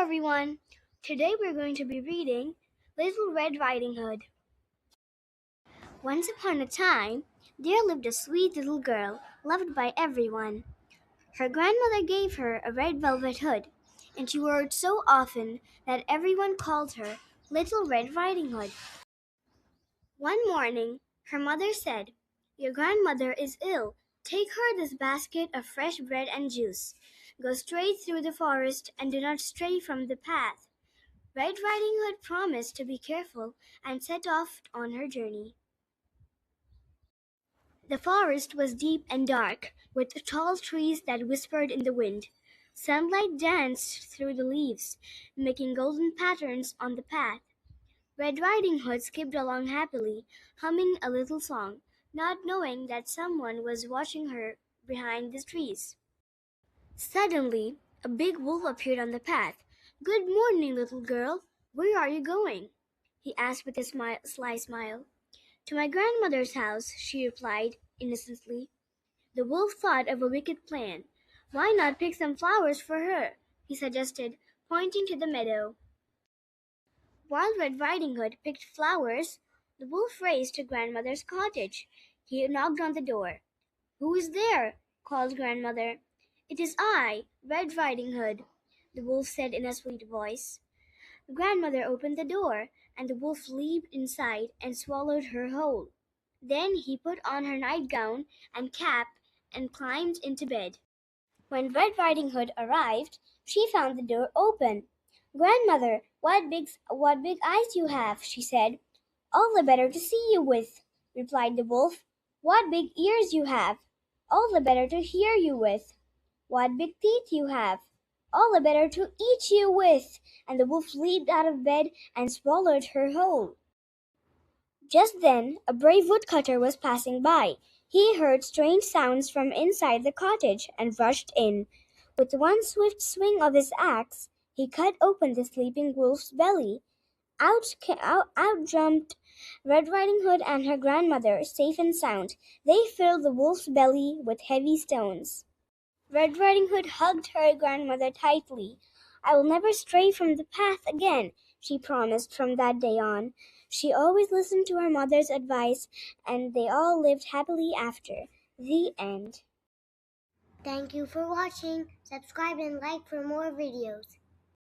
everyone. Today we're going to be reading Little Red Riding Hood. Once upon a time, there lived a sweet little girl loved by everyone. Her grandmother gave her a red velvet hood, and she wore it so often that everyone called her Little Red Riding Hood. One morning, her mother said, "Your grandmother is ill. Take her this basket of fresh bread and juice. Go straight through the forest and do not stray from the path." Red Riding Hood promised to be careful and set off on her journey. The forest was deep and dark, with tall trees that whispered in the wind. Sunlight danced through the leaves, making golden patterns on the path. Red Riding Hood skipped along happily, humming a little song, not knowing that someone was watching her behind the trees. Suddenly, a big wolf appeared on the path. "Good morning, little girl. Where are you going?" he asked with a sly smile. "To my grandmother's house," she replied innocently. The wolf thought of a wicked plan. "Why not pick some flowers for her?" he suggested, pointing to the meadow. While Red Riding Hood picked flowers, the wolf raced to grandmother's cottage. He knocked on the door. "Who is there?" called grandmother. "It is I, Red Riding Hood," the wolf said in a sweet voice. Grandmother opened the door, and the wolf leaped inside and swallowed her whole. Then he put on her nightgown and cap and climbed into bed. When Red Riding Hood arrived, she found the door open. "Grandmother, what big eyes you have," she said. "All the better to see you with," replied the wolf. "What big ears you have. All the better to hear you with. What big teeth you have. All the better to eat you with." And the wolf leaped out of bed and swallowed her whole. Just then a brave woodcutter was passing by. He heard strange sounds from inside the cottage and rushed in. With one swift swing of his axe, he cut open the sleeping wolf's belly. Out jumped Red Riding Hood and her grandmother, safe and sound. They filled the wolf's belly with heavy stones. Red Riding Hood hugged her grandmother tightly. "I will never stray from the path again," she promised. From that day on, she always listened to her mother's advice, and they all lived happily after. The end. Thank you for watching. Subscribe and like for more videos.